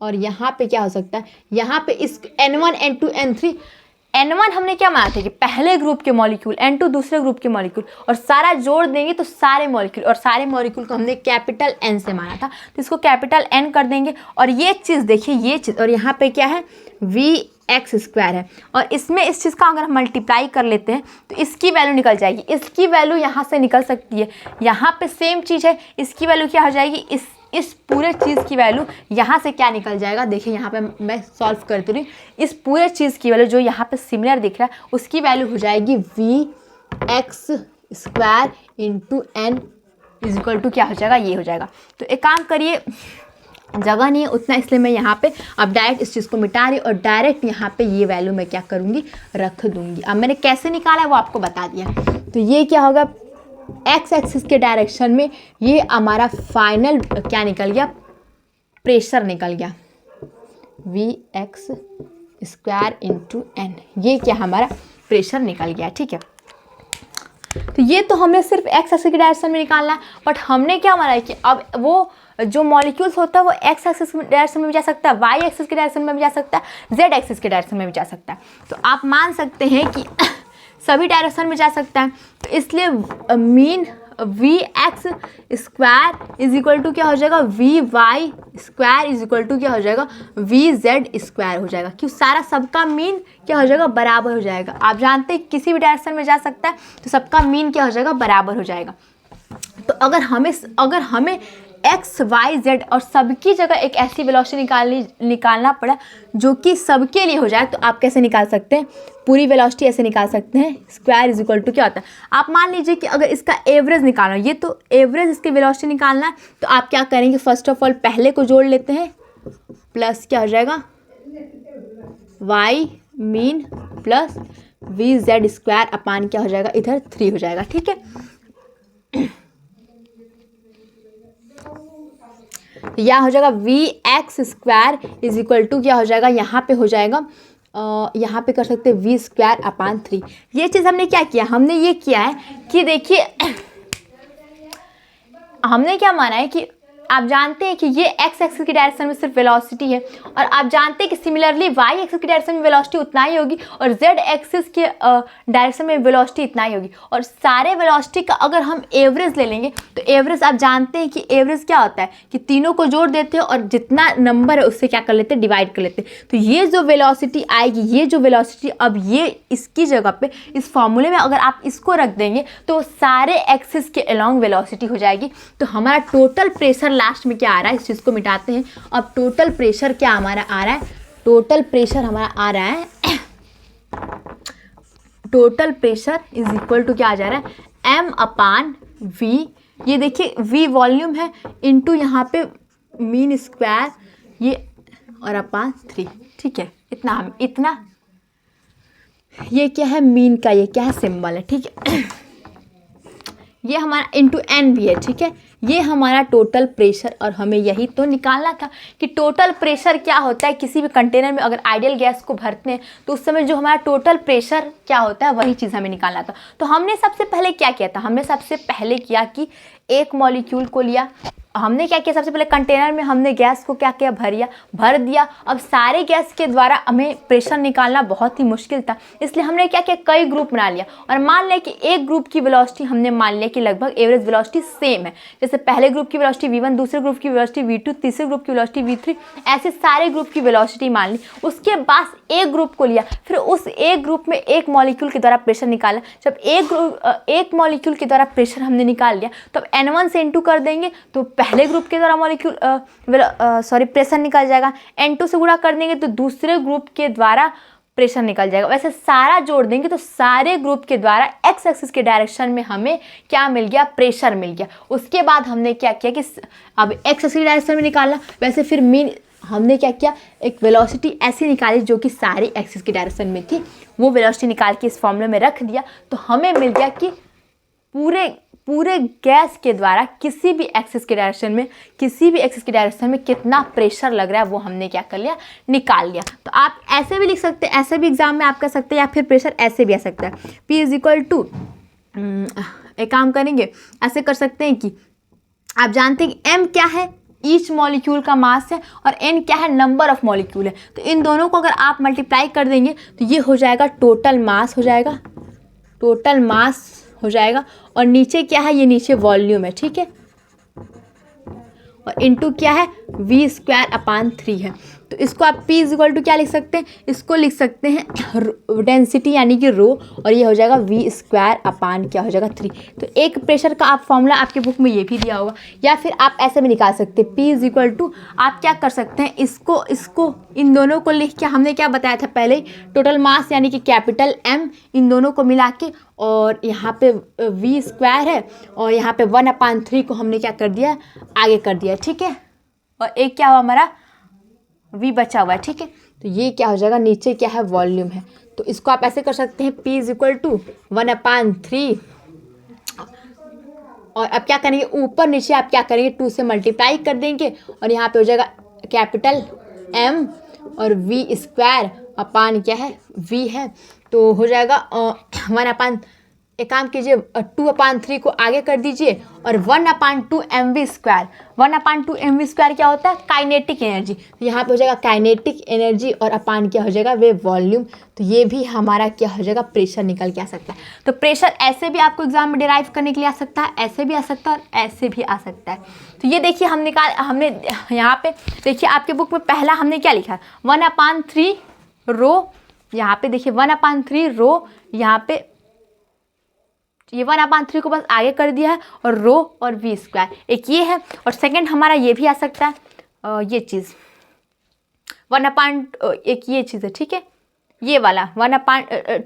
S1: और यहाँ पे क्या हो सकता है, यहाँ पे इस n1 n2 n3 n1 हमने क्या माना था कि पहले ग्रुप के मॉलिक्यूल, n2 दूसरे ग्रुप के मॉलिक्यूल, और सारा जोड़ देंगे तो सारे मॉलिक्यूल, और सारे मॉलिक्यूल को हमने कैपिटल N से माना था, तो इसको कैपिटल N कर देंगे। और ये चीज़ देखिए, ये चीज़, और यहाँ पे क्या है, vx स्क्वायर है, और इसमें इस चीज़ का अगर हम मल्टीप्लाई कर लेते हैं तो इसकी वैल्यू निकल जाएगी, इसकी वैल्यू यहाँ से निकल सकती है, यहाँ पे सेम चीज़ है, इसकी वैल्यू क्या हो जाएगी, इस पूरे चीज़ की वैल्यू यहाँ से क्या निकल जाएगा, देखिए यहाँ पे मैं सॉल्व करती रही, इस पूरे चीज़ की वैल्यू जो यहाँ पे सिमिलर दिख रहा है उसकी वैल्यू हो जाएगी vx square into n is equal to क्या हो जाएगा, ये हो जाएगा। तो एक काम करिए, जगह नहीं है उतना, इसलिए मैं यहाँ पे अब डायरेक्ट इस चीज़ को मिटा रही और डायरेक्ट यहाँ पे ये वैल्यू मैं क्या करूँगी, रख दूँगी। अब मैंने कैसे निकाला है वो आपको बता दिया। तो ये क्या होगा, एक्स एक्सिस के डायरेक्शन में ये हमारा फाइनल क्या निकल गया, प्रेशर निकल गया, vx स्क्वायर इंटू n, ये क्या हमारा प्रेशर निकल गया, ठीक है। तो ये तो हमने सिर्फ एक्स एक्सिस के डायरेक्शन में निकालना है, बट हमने क्या माना है कि अब वो जो मॉलिक्यूल्स होता है वो एक्स एक्सिस के डायरेक्शन में भी जा सकता है, वाई एक्सिस के डायरेक्शन में भी जा सकता है, जेड एक्सिस के डायरेक्शन में भी जा सकता है। तो आप मान सकते हैं कि सभी डायरेक्शन में जा सकता है। तो इसलिए mean vx square is equal to क्या हो जाएगा, vy square is equal to क्या हो जाएगा, vz स्क्वायर हो जाएगा, क्यों सारा सबका मीन क्या हो जाएगा, बराबर हो जाएगा। आप जानते हैं किसी भी डायरेक्शन में जा सकता है तो सबका मीन क्या हो जाएगा, बराबर हो जाएगा। तो अगर हमें एक्स वाई जेड और सबकी जगह एक ऐसी वेलोसिटी निकालना पड़ा जो कि सबके लिए हो जाए, तो आप कैसे निकाल सकते हैं, पूरी वेलोसिटी ऐसे निकाल सकते हैं, स्क्वायर इज इक्वल टू क्या होता है। आप मान लीजिए कि अगर इसका एवरेज निकालना है, ये तो एवरेज इसकी वेलोसिटी निकालना है, तो आप क्या करेंगे, फर्स्ट ऑफ ऑल पहले को जोड़ लेते हैं, प्लस क्या हो जाएगा, Y mean plus V Z square upon क्या हो जाएगा, इधर 3 हो जाएगा। ठीक है, यह हो जाएगा V X square is equal to क्या हो जाएगा, यहाँ पे हो जाएगा यहाँ पे कर सकते हैं वी स्क्वायर अपान 3। ये चीज़ हमने क्या किया, हमने ये किया है कि देखिए हमने क्या माना है कि आप जानते हैं कि ये एक्स एक्सिस की डायरेक्शन में सिर्फ वेलोसिटी है, और आप जानते हैं कि सिमिलरली वाई एक्सिस की डायरेक्शन में वेलोसिटी उतना ही होगी, और जेड एक्सिस के डायरेक्शन में वेलोसिटी इतना ही होगी। और सारे वेलोसिटी का अगर हम एवरेज ले लेंगे तो एवरेज आप जानते हैं कि एवरेज क्या होता है कि तीनों को जोड़ देते हैं और जितना नंबर है उससे क्या कर लेते हैं, डिवाइड कर लेते हैं। तो ये जो वेलोसिटी आएगी, ये जो वेलोसिटी अब ये इसकी जगह पे इस फॉर्मूले में अगर आप इसको रख देंगे तो सारे एक्सिस के अलोंग वेलोसिटी हो जाएगी। तो हमारा टोटल प्रेशर लास्ट में क्या आ रहा है, इस चीज़ को मिटाते हैं। अब टोटल प्रेशर क्या हमारा आ रहा है, टोटल प्रेशर हमारा आ रहा है total pressure is equal to क्या आ जा रहा है, एम अपान वी। ये देखिए वी वॉल्यूम है इनटू यहाँ पे मीन स्क्वायर ये और अपान 3। ठीक है, इतना ये क्या है, मीन का ये क्या है, सिंबल है। ठीक है, ये हमारा इंटू एन भी है। ठीक है, ये हमारा टोटल प्रेशर, और हमें यही तो निकालना था कि टोटल प्रेशर क्या होता है। किसी भी कंटेनर में अगर आइडियल गैस को भरते हैं तो उस समय जो हमारा टोटल प्रेशर क्या होता है, वही चीज़ हमें निकालना था। तो हमने सबसे पहले क्या किया था, हमने सबसे पहले किया कि एक मॉलिक्यूल को लिया, हमने क्या किया, सबसे पहले कंटेनर में हमने गैस को क्या किया, भर दिया। अब सारे गैस के द्वारा हमें प्रेशर निकालना बहुत ही मुश्किल था, इसलिए हमने क्या किया, कई ग्रुप बना लिया। और मान लिया कि एक ग्रुप की वेलोसिटी हमने मान लिया कि लगभग एवरेज वेलोसिटी सेम है। जैसे पहले ग्रुप की वेलोसिटी v1, दूसरे ग्रुप की वेलोसिटी v2, तीसरे ग्रुप की वेलोसिटी v3, ऐसे सारे ग्रुप की वेलोसिटी मान ली। उसके बाद एक ग्रुप को लिया, फिर उस एक ग्रुप में एक मॉलिक्यूल के द्वारा प्रेशर निकाला। जब एक मॉलिक्यूल के द्वारा प्रेशर हमने निकाल लिया तो अब n1 से n2 कर देंगे तो पहले ग्रुप के द्वारा मॉलिक्यूल प्रेशर निकल जाएगा। n2 से गुणा कर देंगे तो दूसरे ग्रुप के द्वारा प्रेशर निकल जाएगा। वैसे सारा जोड़ देंगे तो सारे ग्रुप के द्वारा एक्स एक्सिस के डायरेक्शन में हमें क्या मिल गया, प्रेशर मिल गया। उसके बाद हमने क्या किया कि अब एक्स एक्सिस की डायरेक्शन में निकालना, वैसे फिर मीन हमने क्या किया, एक वेलोसिटी ऐसी निकाली जो कि सारी एक्सिस की डायरेक्शन में थी, वो वेलोसिटी निकाल के इस फॉर्मूले में रख दिया। तो हमें मिल गया कि पूरे गैस के द्वारा किसी भी एक्सिस के डायरेक्शन में कितना प्रेशर लग रहा है वो हमने क्या कर लिया, निकाल लिया। तो आप ऐसे भी लिख सकते हैं, ऐसे भी एग्जाम में आप कर सकते हैं, या फिर प्रेशर ऐसे भी आ सकता है। P इज इक्वल टू, एक काम करेंगे, ऐसे कर सकते हैं कि आप जानते हैं कि m क्या है, ईच मॉलिक्यूल का मास है, और n क्या है, नंबर ऑफ मॉलिक्यूल है। तो इन दोनों को अगर आप मल्टीप्लाई कर देंगे तो ये हो जाएगा टोटल मास हो जाएगा, और नीचे क्या है, ये नीचे वॉल्यूम है। ठीक है, और इनटू क्या है, वी स्क्वायर अपान 3 है। तो इसको आप P इज इक्वल टू क्या लिख सकते हैं, इसको लिख सकते हैं डेंसिटी यानी कि रो, और ये हो जाएगा V स्क्वायर अपान क्या हो जाएगा 3। तो एक प्रेशर का आप फॉर्मूला आपके बुक में ये भी दिया होगा, या फिर आप ऐसे भी निकाल सकते हैं। P इज इक्वल टू आप क्या कर सकते हैं, इसको इन दोनों को लिख के, हमने क्या बताया था पहले, टोटल मास यानी कि कैपिटल M, इन दोनों को मिला के, और यहाँ पे V स्क्वायर है और यहाँ पे 1/3 को हमने क्या कर दिया, आगे कर दिया। ठीक है, और एक क्या हुआ, हमारा V बचा हुआ है। ठीक है, तो ये क्या हो जाएगा, नीचे क्या है, वॉल्यूम है। तो इसको आप ऐसे कर सकते हैं, P इज इक्वल टू 1/3, और अब क्या करेंगे, ऊपर नीचे आप क्या करेंगे, 2 से मल्टीप्लाई कर देंगे, और यहाँ पे हो जाएगा कैपिटल M और V स्क्वायर अपान क्या है, V है। तो हो जाएगा 1/, एक काम कीजिए 2/3 को आगे कर दीजिए, और 1/2 mv स्क्वायर। 1/2 mv स्क्वायर क्या होता है, काइनेटिक एनर्जी। तो यहाँ पे हो जाएगा काइनेटिक एनर्जी, और अपान क्या हो जाएगा, वे वॉल्यूम। तो ये भी हमारा क्या हो जाएगा, प्रेशर निकल के आ सकता है। तो प्रेशर ऐसे भी आपको एग्जाम में डिराइव करने के लिए आ सकता है, ऐसे भी आ सकता है, और ऐसे भी आ सकता है। तो ये देखिए हमने यहाँ पे देखिए आपके बुक में पहला हमने क्या लिखा, 1/3 रो, यहाँ पे देखिए 1/3 रो, यहाँ पे ये 1/3 को बस आगे कर दिया है, और रो और V स्क्वायर एक ये है। और सेकंड हमारा ये भी आ सकता है, ये चीज़ एक ये चीज़ है। ठीक है, ये वाला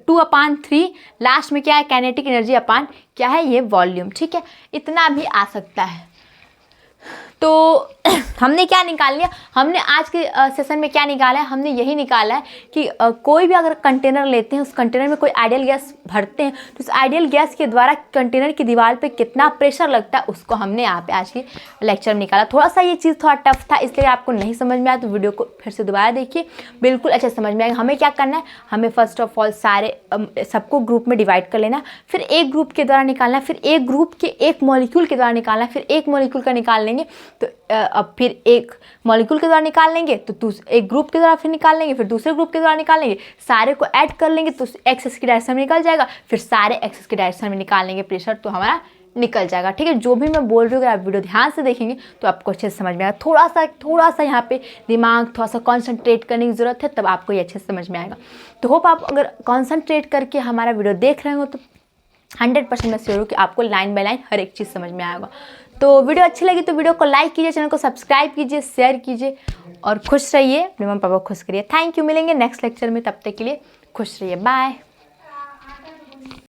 S1: 2/3 लास्ट में क्या है, काइनेटिक एनर्जी अपान क्या है, ये वॉल्यूम। ठीक है, इतना भी आ सकता है। तो हमने क्या निकाल लिया, हमने आज के सेशन में क्या निकाला है, हमने यही निकाला है कि कोई भी अगर कंटेनर लेते हैं, उस कंटेनर में कोई आइडियल गैस भरते हैं, तो उस आइडियल गैस के द्वारा कंटेनर की दीवार पे कितना प्रेशर लगता है उसको हमने यहाँ पे आज के लेक्चर में निकाला। थोड़ा सा ये चीज़ थोड़ा टफ था, इसलिए आपको नहीं समझ में आया तो वीडियो को फिर से दोबारा देखिए, बिल्कुल अच्छे समझ में आएगा। हमें क्या करना है, हमें फर्स्ट ऑफ ऑल सारे सबको ग्रुप में डिवाइड कर लेना, फिर एक ग्रुप के द्वारा निकालना, फिर एक ग्रुप के एक मॉलिक्यूल के द्वारा निकालना, फिर एक मॉलिक्यूल का निकाल लेंगे तो अब फिर एक मॉलिक्यूल के द्वारा निकाल लेंगे तो एक ग्रुप के द्वारा फिर निकाल लेंगे, फिर दूसरे ग्रुप के द्वारा निकाल लेंगे, सारे को ऐड कर लेंगे तो एक्सेस की डायरेक्शन में निकल जाएगा, फिर सारे एक्सेस की डायरेक्शन में निकाल लेंगे प्रेशर तो हमारा निकल जाएगा। ठीक है, जो भी मैं बोल रही हूँ अगर आप वीडियो ध्यान से देखेंगे तो आपको अच्छे से समझ में आएगा। थोड़ा सा यहाँ पे दिमाग थोड़ा सा कॉन्सेंट्रेट करने की ज़रूरत है, तब आपको ये अच्छे से समझ में आएगा। तो होप आप अगर कॉन्सेंट्रेट करके हमारा वीडियो देख रहे हो तो 100% मैं श्योर हूँ कि आपको लाइन बाय लाइन हर एक चीज़ समझ में आएगा। तो वीडियो अच्छी लगी तो वीडियो को लाइक कीजिए, चैनल को सब्सक्राइब कीजिए, शेयर कीजिए और खुश रहिए, अपने मम्मी पापा को खुश करिए। थैंक यू, मिलेंगे नेक्स्ट लेक्चर में, तब तक के लिए खुश रहिए, बाय।